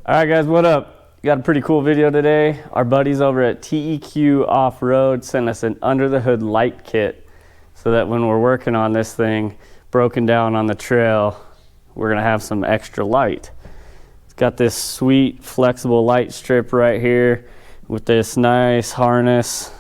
All right, guys, what up? Got a pretty cool video today. Our buddies over at TEQ Off-road sent us an under the hood light kit so that when we're working on this thing broken down on the trail, we're gonna have some extra light. It's got this sweet flexible light strip right here with this nice harness.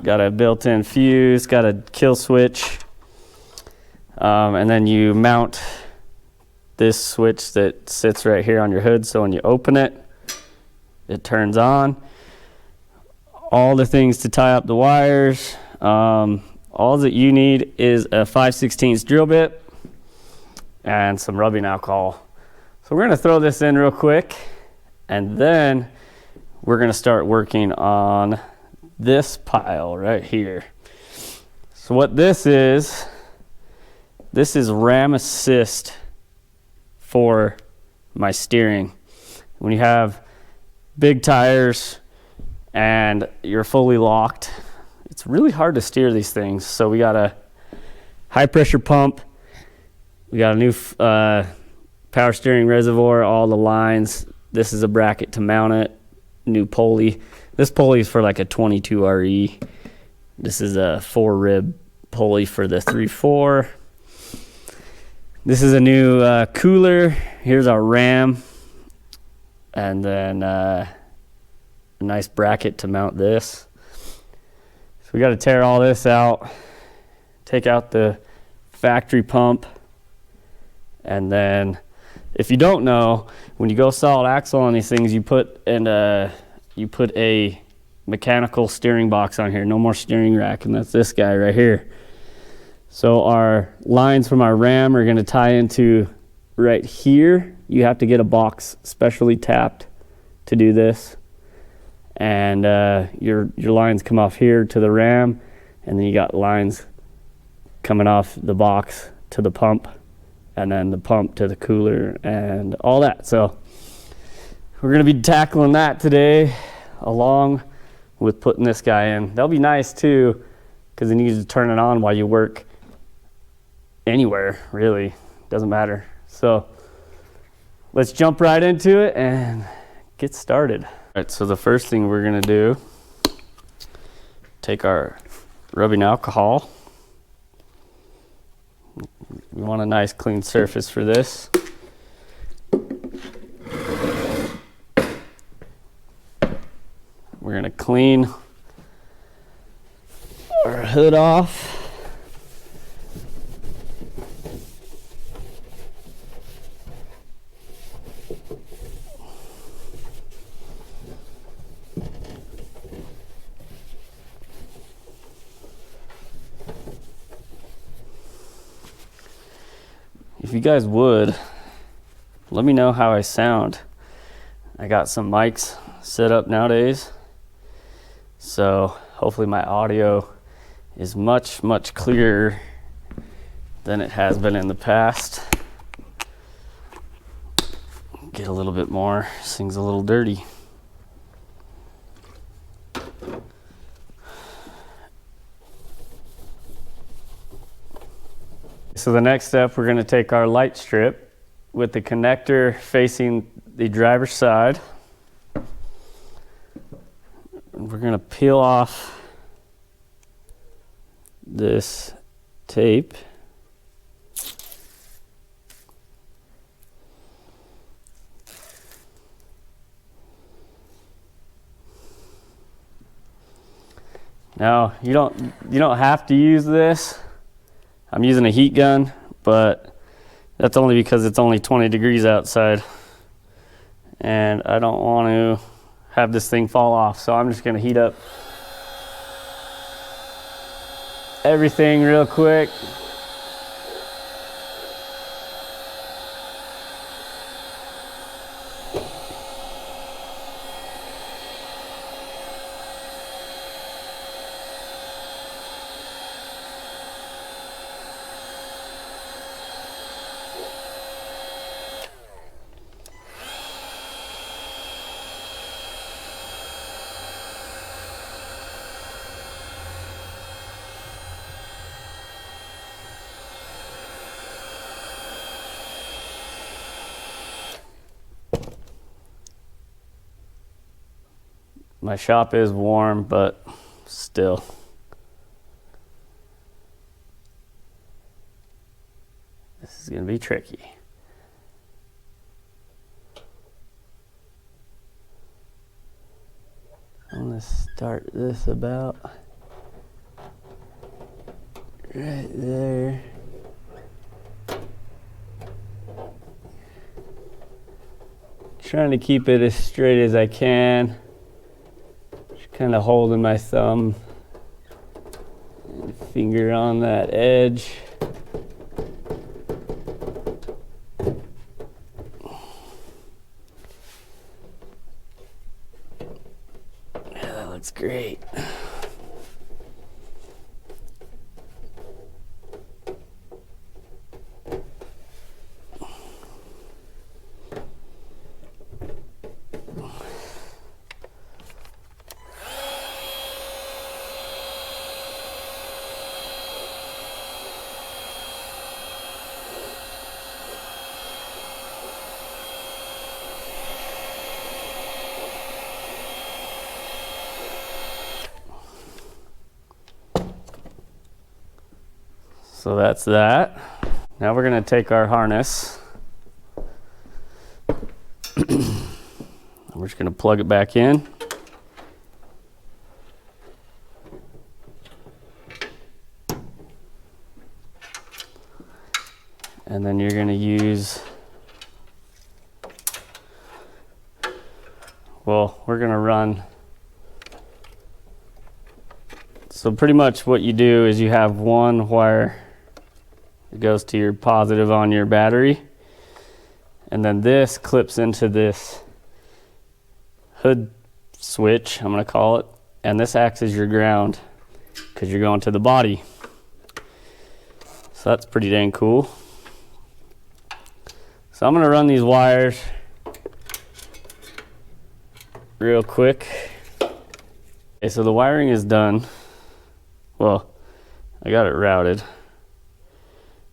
Got a built-in fuse, got a kill switch, and then you mount this switch that sits right here on your hood, so when you open it, it turns on. All the things to tie up the wires. All that you need is a 5/16 drill bit and some rubbing alcohol. So we're gonna throw this in real quick, and then we're gonna start working on this pile right here. So what this is ram assist for my steering. When you have big tires and you're fully locked, it's really hard to steer these things. So we got a high pressure pump, we got a new power steering reservoir, all the lines. This is a bracket to mount it, new pulley. This pulley is for like a 22 RE. This is a 4 rib pulley for the 3.4. This is a new cooler. Here's our ram, and then a nice bracket to mount this. So we got to tear all this out, take out the factory pump, and then if you don't know, when you go solid axle on these things, you put a mechanical steering box on here. No more steering rack, and that's this guy right here. So our lines from our ram are going to tie into right here. You have to get a box specially tapped to do this, and your lines come off here to the ram, and then you got lines coming off the box to the pump, and then the pump to the cooler and all that. So we're going to be tackling that today along with putting this guy in. That'll be nice too, because you need to turn it on while you work anywhere, really. Doesn't matter. So let's jump right into it and get started. All right, so the first thing we're gonna do, take our rubbing alcohol. We want a nice clean surface for this. We're gonna clean our hood off. If you guys would, let me know how I sound. I got some mics set up nowadays, so hopefully my audio is much clearer than it has been in the past. Get a little bit more. This thing's a little dirty. So the next step, we're going to take our light strip with the connector facing the driver's side. We're going to peel off this tape. Now, you don't have to use this. I'm using a heat gun, but that's only because it's only 20 degrees outside, and I don't want to have this thing fall off. So I'm just going to heat up everything real quick. My shop is warm, but still. This is going to be tricky. I'm going to start this about right there. Trying to keep it as straight as I can. Just kind of holding my thumb and finger on that edge. Yeah, that looks great. So that's that. Now we're going to take our harness. We're just going to plug it back in. And then you're going to use, well, we're going to run. So pretty much what you do is you have one wire that goes to your positive on your battery, and then this clips into this hood switch, I'm going to call it, and this acts as your ground because you're going to the body. So that's pretty dang cool. So I'm going to run these wires real quick. Okay, so the wiring is done. Well, I got it routed,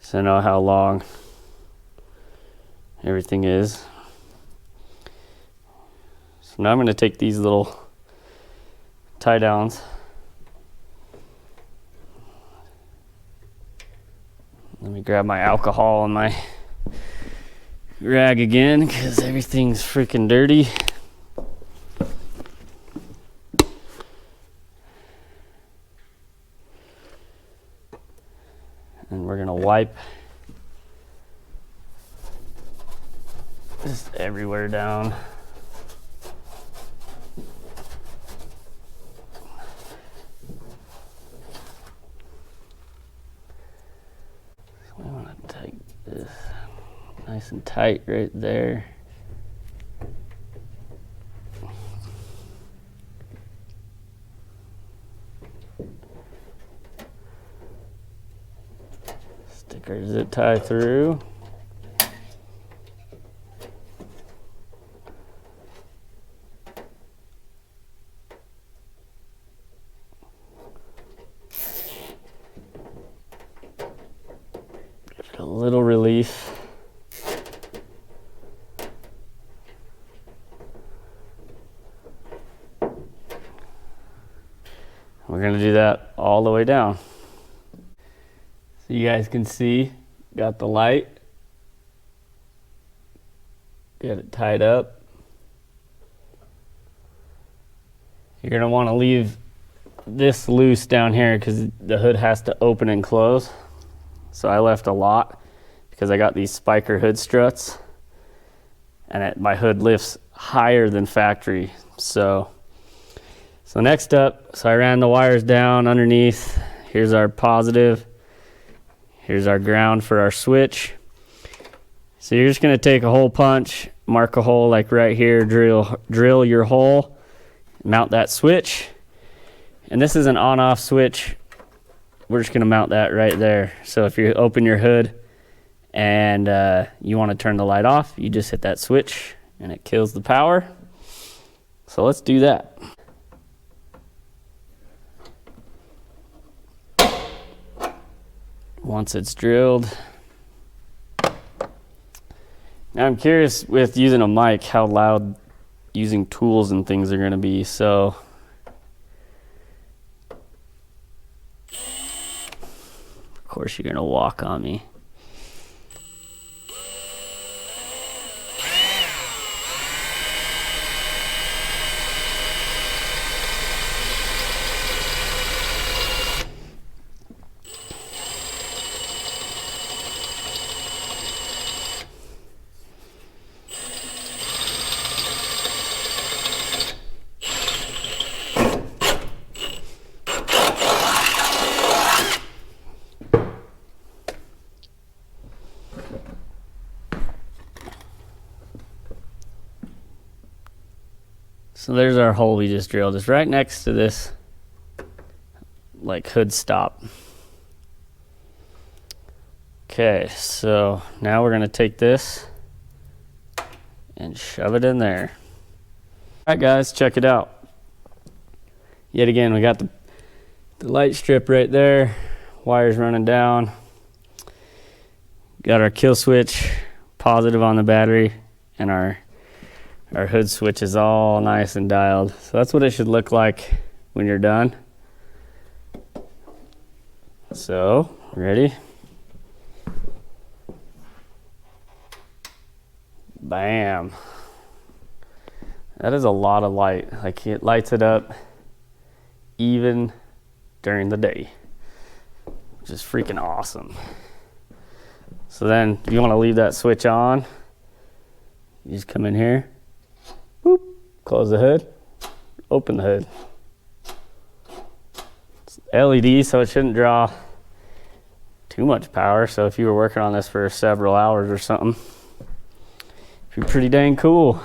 so I know how long everything is. So now I'm going to take these little tie downs. Let me grab my alcohol and my rag again because everything's freaking dirty. And we're going to wipe just everywhere down. So we want to take this nice and tight right there. Stick our zip tie through. Give it a little relief. We're going to do that all the way down. So you guys can see, got the light, get it tied up. You're going to want to leave this loose down here because the hood has to open and close. So I left a lot because I got these spiker hood struts, and my hood lifts higher than factory. So next up, so I ran the wires down underneath. Here's our positive. Here's our ground for our switch. So you're just going to take a hole punch, mark a hole like right here, drill your hole, mount that switch. And this is an on-off switch. We're just going to mount that right there. So if you open your hood and you want to turn the light off, you just hit that switch and it kills the power. So let's do that. Once it's drilled. Now I'm curious with using a mic how loud using tools and things are going to be. So of course you're going to walk on me. So there's our hole we just drilled. It's right next to this like hood stop. Okay, so now we're gonna take this and shove it in there. All right guys, check it out. Yet again, we got the light strip right there, wires running down. Got our kill switch positive on the battery, and our hood switch is all nice and dialed. So that's what it should look like when you're done. So, ready? Bam. That is a lot of light. Like, it lights it up even during the day, which is freaking awesome. So then if you want to leave that switch on, you just come in here, boop, close the hood, open the hood. It's LED, so it shouldn't draw too much power. So if you were working on this for several hours or something, it'd be pretty dang cool.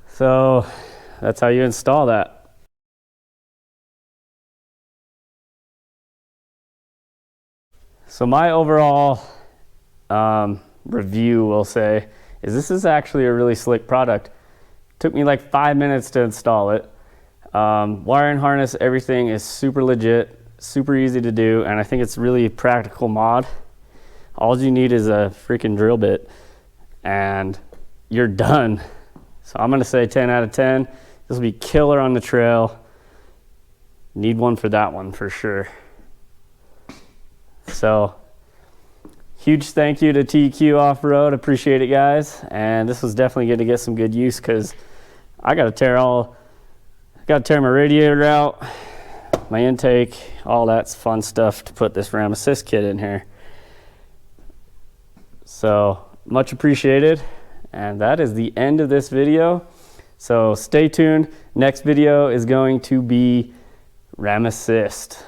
So that's how you install that. So my overall review, we'll say, is this is actually a really slick product. Took me like 5 minutes to install it. Wiring harness, everything is super legit, super easy to do, and I think it's really practical mod. All you need is a freaking drill bit and you're done. So I'm gonna say 10 out of 10. This will be killer on the trail. Need one for that one for sure. So huge thank you to TEQ Off-road. Appreciate it, guys. And this was definitely going to get some good use because I got to tear my radiator out, my intake, all that's fun stuff to put this Ram Assist kit in here. So much appreciated. And that is the end of this video. So stay tuned. Next video is going to be Ram Assist.